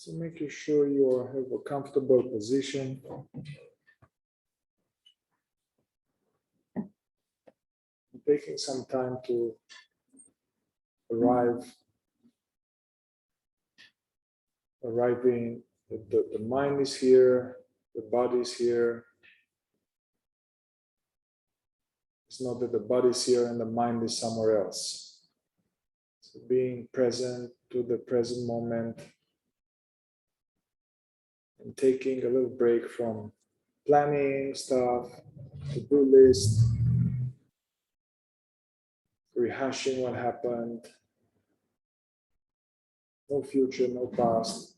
So making sure you have a comfortable position. Taking some time to arriving, the mind is here, the body is here. It's not that the body is here and the mind is somewhere else. So being present to the present moment and taking a little break from planning stuff, to-do list, rehashing what happened, no future, no past.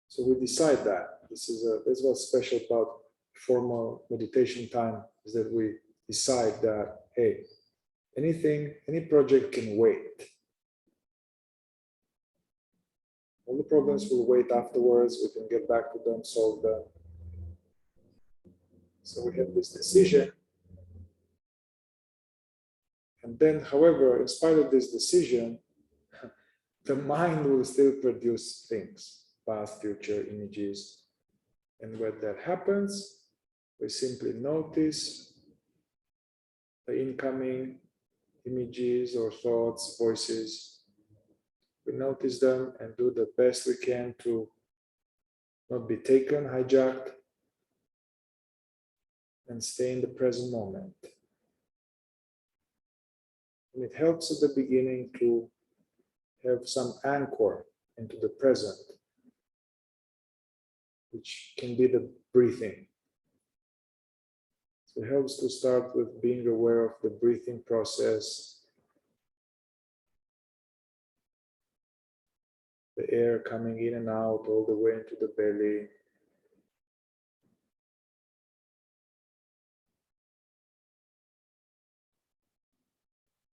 So we decide that. This is what's special about formal meditation time, is that we decide that, hey, any project can wait. All the problems will wait afterwards. We can get back to them, solve them. So we have this decision. And then, however, in spite of this decision, the mind will still produce things, past, future, images. And when that happens, we simply notice the incoming images or thoughts, voices. We notice them and do the best we can to not be taken, hijacked, and stay in the present moment. And it helps at the beginning to have some anchor into the present, which can be the breathing. So it helps to start with being aware of the breathing process, the air coming in and out all the way into the belly.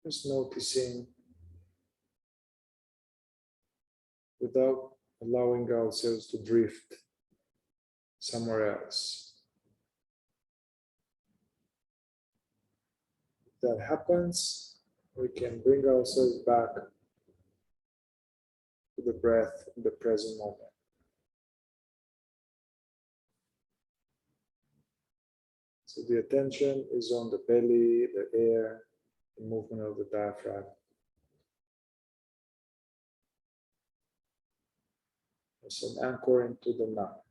Just noticing without allowing ourselves to drift somewhere else. If that happens, we can bring ourselves back to the breath in the present moment. So the attention is on the belly, the air, the movement of the diaphragm. There's an anchor into the now.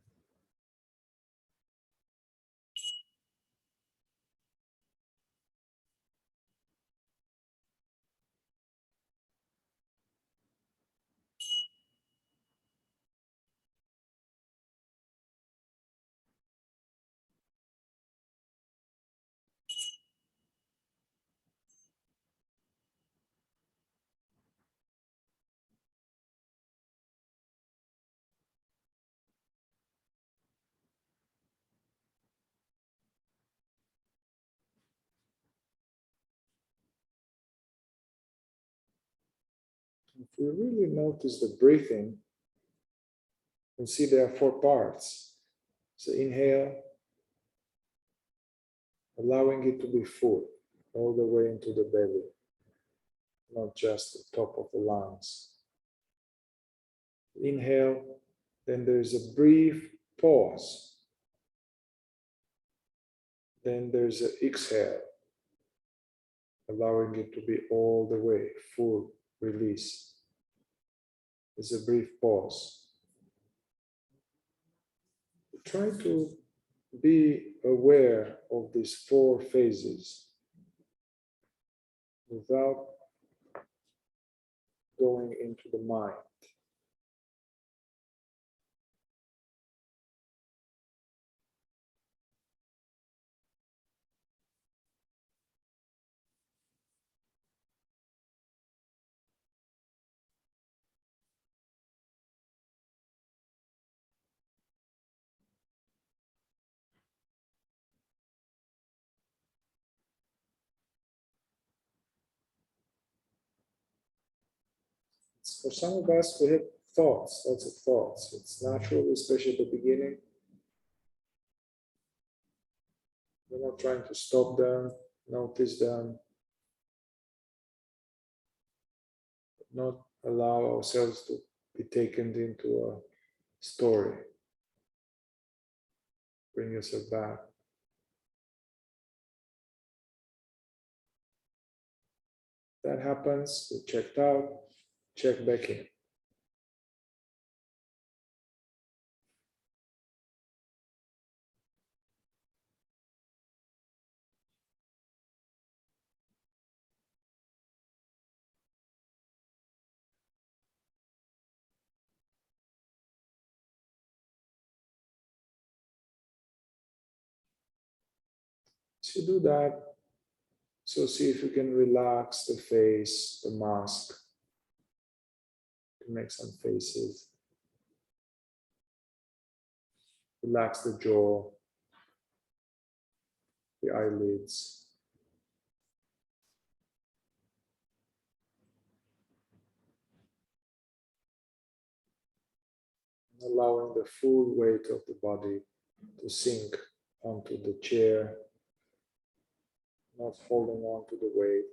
If we really notice the breathing, you see there are 4 parts. So inhale, allowing it to be full, all the way into the belly, not just the top of the lungs. Inhale, then there's a brief pause. Then there's an exhale, allowing it to be all the way, full release. There's a brief pause. Try to be aware of these 4 phases without going into the mind. For some of us, we have thoughts, lots of thoughts. It's natural, especially at the beginning. We're not trying to stop them, notice them. not allow ourselves to be taken into a story. Bring yourself back. That happens, we checked out, check back in. So do that. So see if you can relax the face, the mask. You can make some faces. Relax the jaw, the eyelids. Allowing the full weight of the body to sink onto the chair, not holding on to the weight.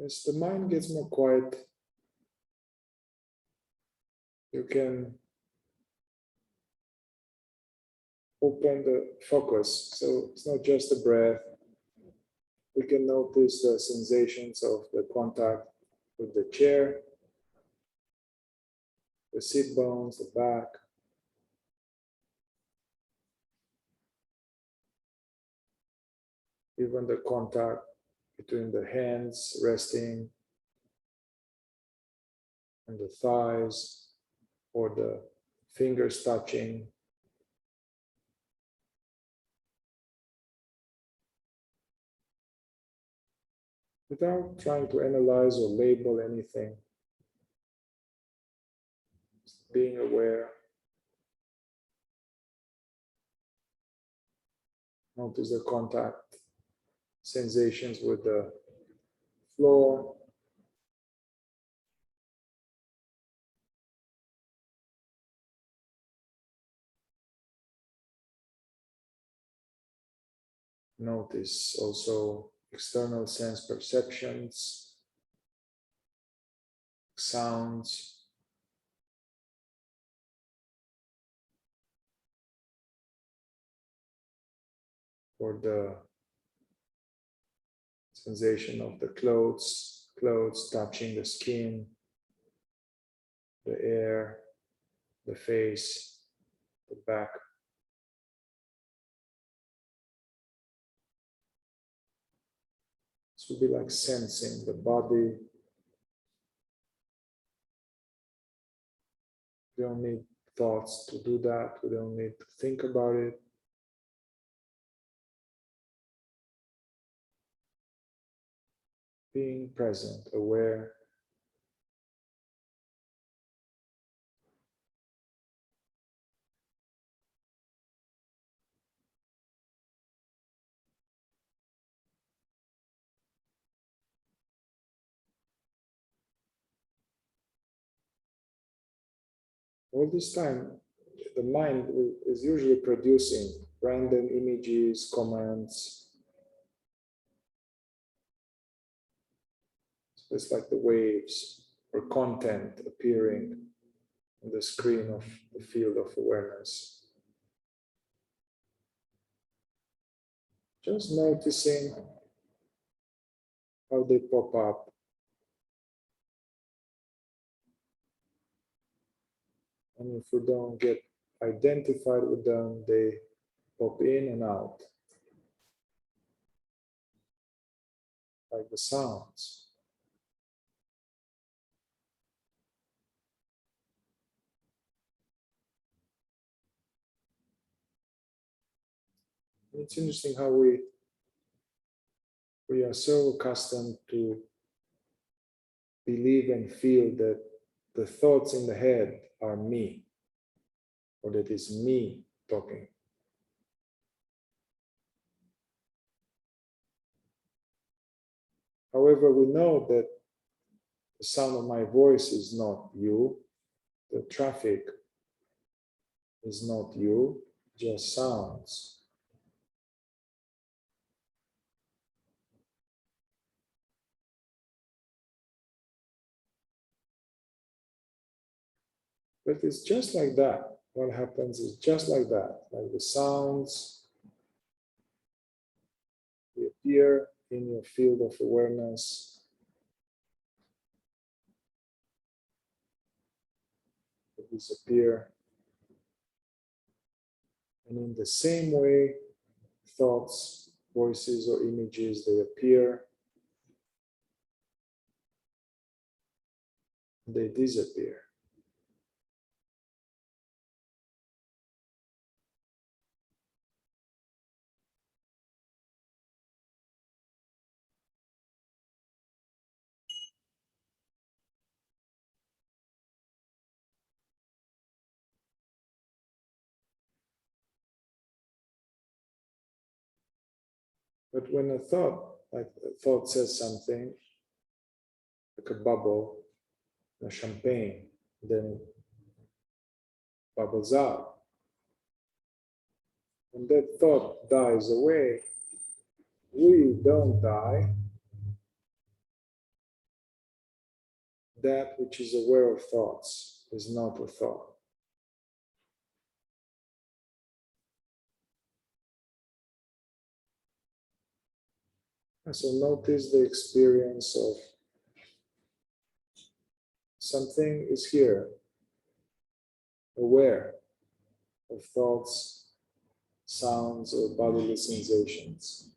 As the mind gets more quiet, you can open the focus. So it's not just the breath. We can notice the sensations of the contact with the chair, the sit bones, the back. Even the contact between the hands resting and the thighs, or the fingers touching. Without trying to analyze or label anything, just being aware. Notice the contact sensations with the floor. Notice also external sense perceptions, sounds. Or the sensation of the clothes touching the skin, the air, the face, the back. This would be like sensing the body. We don't need thoughts to do that. We don't need to think about it. Being present, aware. All this time, the mind is usually producing random images, comments. So it's like the waves or content appearing on the screen of the field of awareness. Just noticing how they pop up. And if we don't get identified with them, they pop in and out. Like the sounds. It's interesting how we are so accustomed to believe and feel that the thoughts in the head are me, or that it's me talking. However, we know that The sound of my voice is not you. The traffic is not you, just sounds. But it's just like that. What happens is just like that, like the sounds, they appear in your field of awareness. They disappear. And in the same way, thoughts, voices, or images, they appear, they disappear. But when a thought says something, like a bubble, a champagne, then it bubbles out. When that thought dies away, we don't die. That which is aware of thoughts is not a thought. And so notice the experience of something is here, aware of thoughts, sounds, or bodily sensations.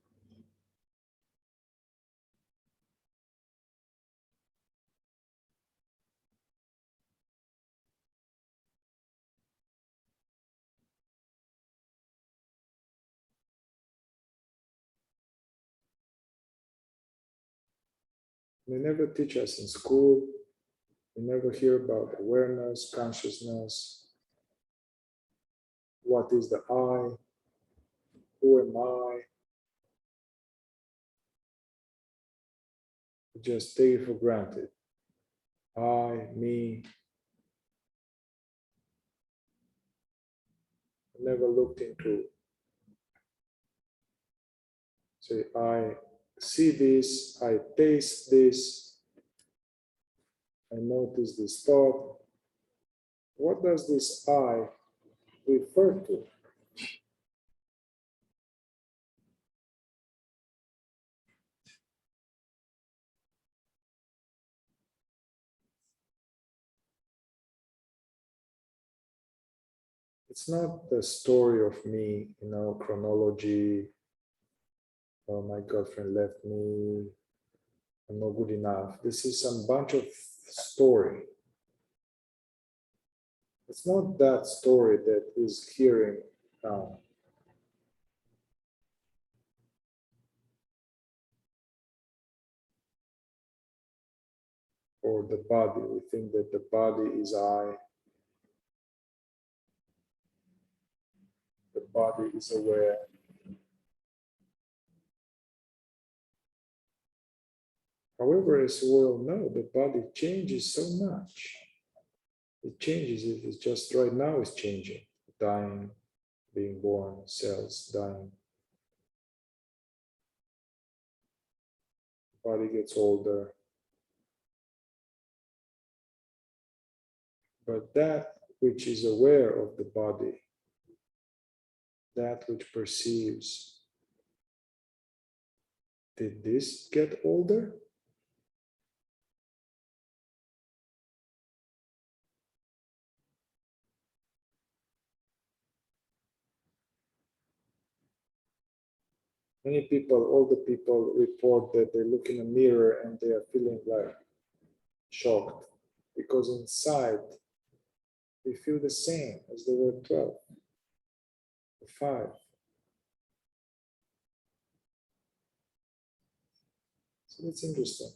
They never teach us in school. We never hear about awareness, consciousness. What is the I? Who am I? We just take it for granted. I, me. Never looked into. Say, I see this, I taste this, I notice this thought. What does this I refer to? It's not the story of me, chronology. Oh, my girlfriend left me. I'm not good enough. This is some bunch of story. It's not that story that is hearing now. Or the body. We think that the body is I. The body is aware. However, as we all know, the body changes so much. It changes. It's just right now it's changing. Dying, being born, cells dying. Body gets older. But that which is aware of the body, that which perceives, did this get older? Many people, older people, report that they look in a mirror and they are feeling like shocked because inside they feel the same as they were 12 or 5. So that's interesting.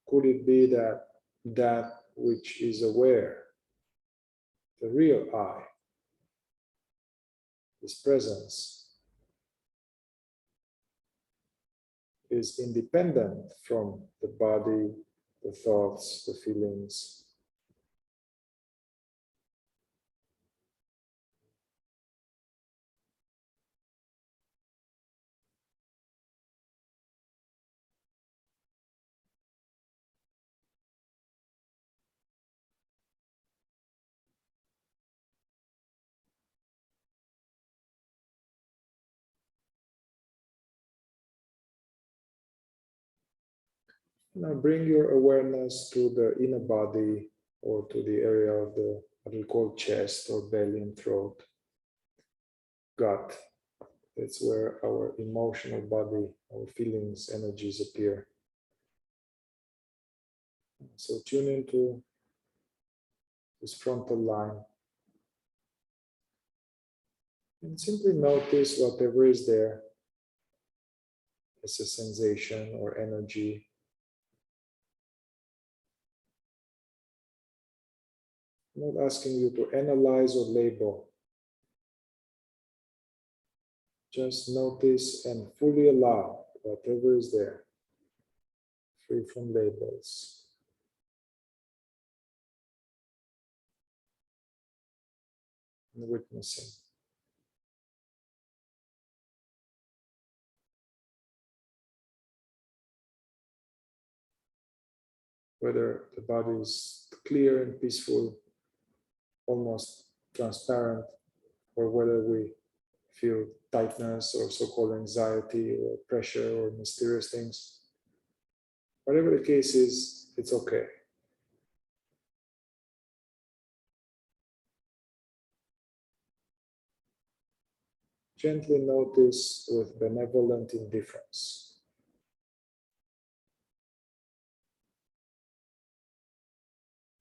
Could it be that that which is aware, the real I, this presence, is independent from the body, the thoughts, the feelings. Now bring your awareness to the inner body or to the area of the what we call chest or belly and throat, gut. That's where our emotional body, our feelings, energies appear. So tune into this frontal line and simply notice whatever is there as a sensation or energy. I'm not asking you to analyze or label. Just notice and fully allow whatever is there, free from labels. And witnessing. Whether the body is clear and peaceful, almost transparent, or whether we feel tightness or so-called anxiety or pressure or mysterious things. Whatever the case is, it's okay. Gently notice with benevolent indifference.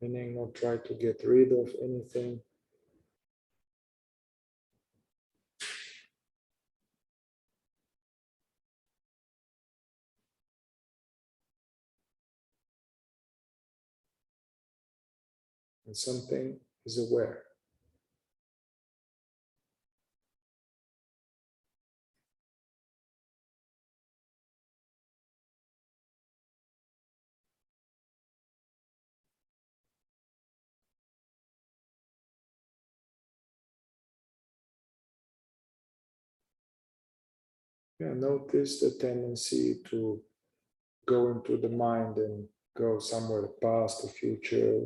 Meaning not try to get rid of anything. And something is aware. Yeah, notice the tendency to go into the mind and go somewhere, past or future.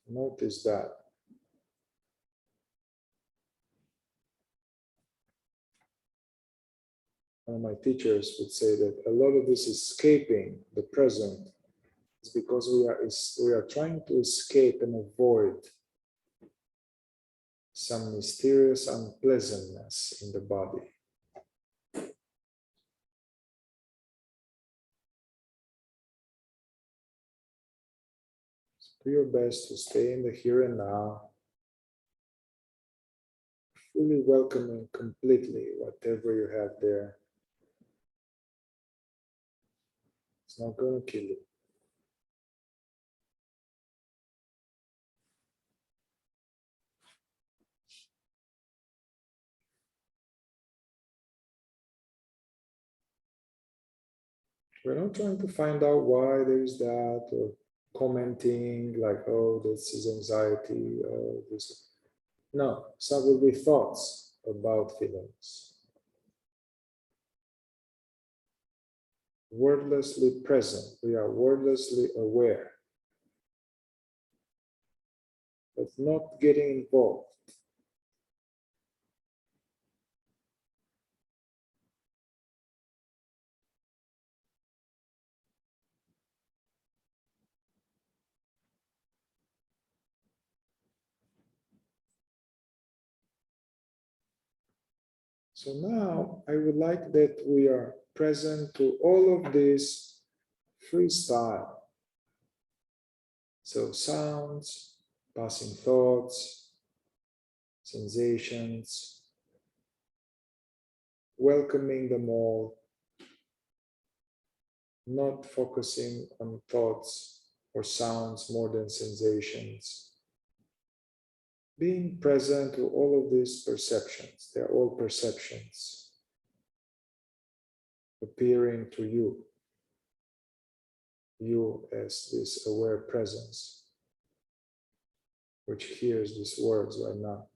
Notice that. One of my teachers would say that a lot of this escaping the present is because we are trying to escape and avoid some mysterious unpleasantness in the body. So do your best to stay in the here and now, fully welcoming completely whatever you have there. It's not going to kill you. We're not trying to find out why there's that or commenting like, oh, this is anxiety, oh, this. No, some will be thoughts about feelings. Wordlessly present, we are wordlessly aware, but not getting involved. So now I would like that we are present to all of this freestyle. So sounds, passing thoughts, sensations, welcoming them all, not focusing on thoughts or sounds more than sensations. Being present to all of these perceptions, they're all perceptions. appearing to you. You as this aware presence, which hears these words right now.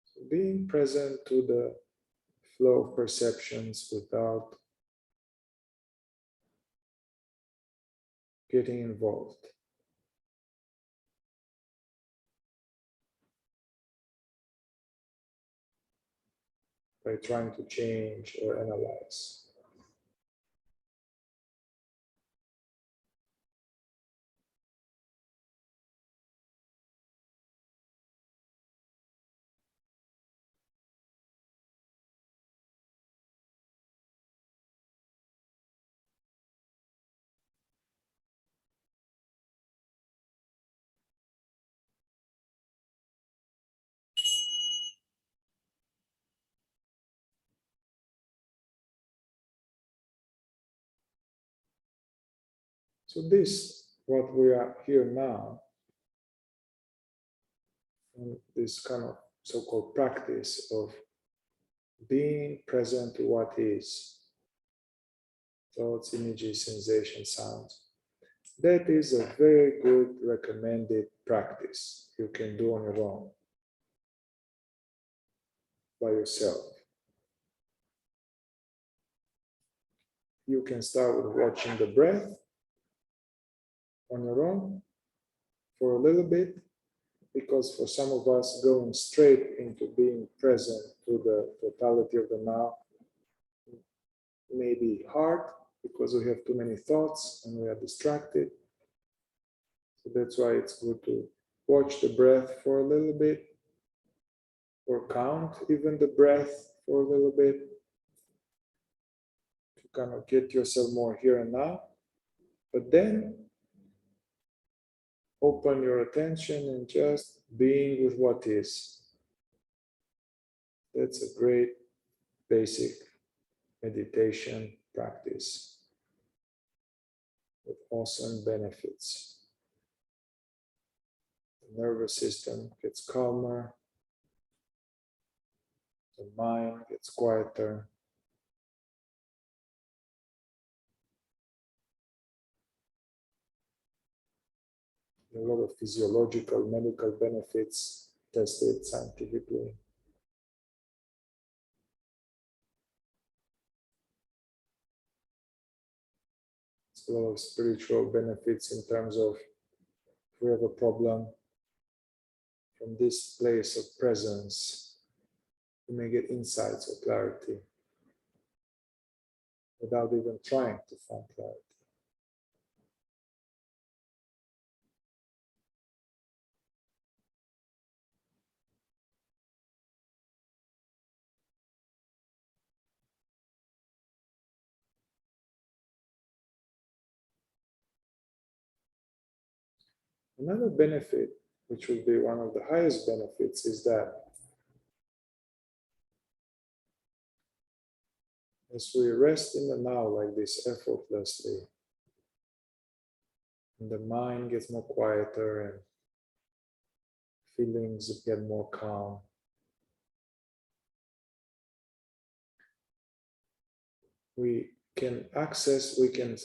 So being present to the flow of perceptions without getting involved. By trying to change or analyze. So this, what we are here now, this kind of so-called practice of being present to what is, thoughts, images, sensations, sounds, that is a very good recommended practice you can do on your own, by yourself. You can start with watching the breath on your own for a little bit, because for some of us, going straight into being present to the totality of the now may be hard because we have too many thoughts and we are distracted. So that's why it's good to watch the breath for a little bit, or count even the breath for a little bit, to kind of get yourself more here and now. But then open your attention and just being with what is. That's a great basic meditation practice with awesome benefits. The nervous system gets calmer, the mind gets quieter. A lot of physiological, medical benefits tested scientifically. It's a lot of spiritual benefits in terms of if we have a problem, from this place of presence, we may get insights or clarity without even trying to find clarity. Another benefit, which will be one of the highest benefits, is that as we rest in the now like this effortlessly, and the mind gets more quieter and feelings get more calm, we can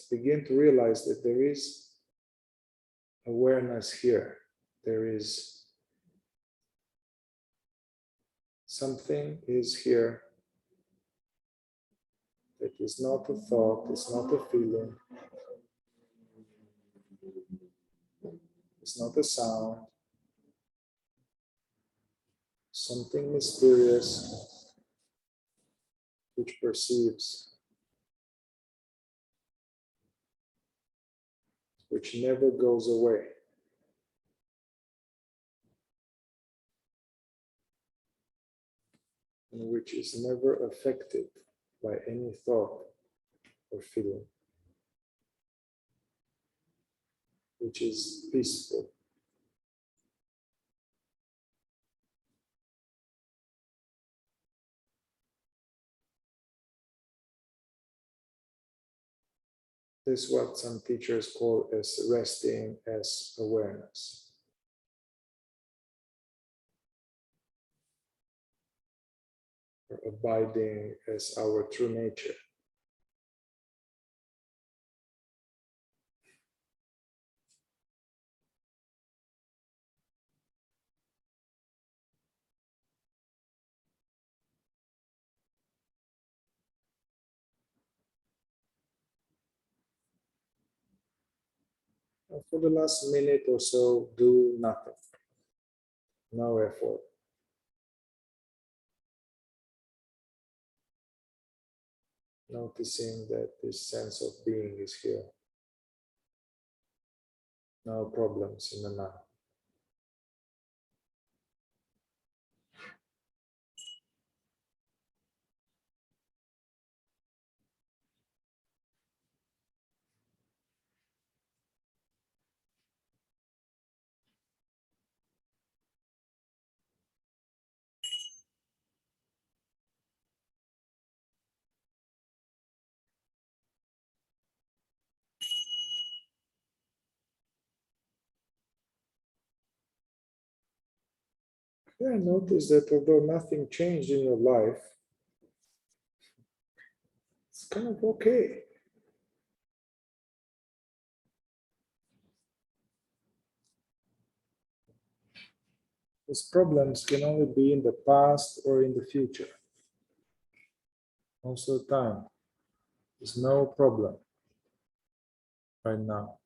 begin to realize that there is awareness here. There is something is here that is not a thought, it's not a feeling, it's not a sound, something mysterious which perceives, which never goes away. And which is never affected by any thought or feeling, which is peaceful. This is what some teachers call as resting as awareness. or abiding as our true nature. And for the last minute or so, do nothing, no effort. Noticing that this sense of being is here. No problems in the now. Yeah, notice that although nothing changed in your life, it's kind of okay. These problems can only be in the past or in the future. Most of the time, there's no problem right now.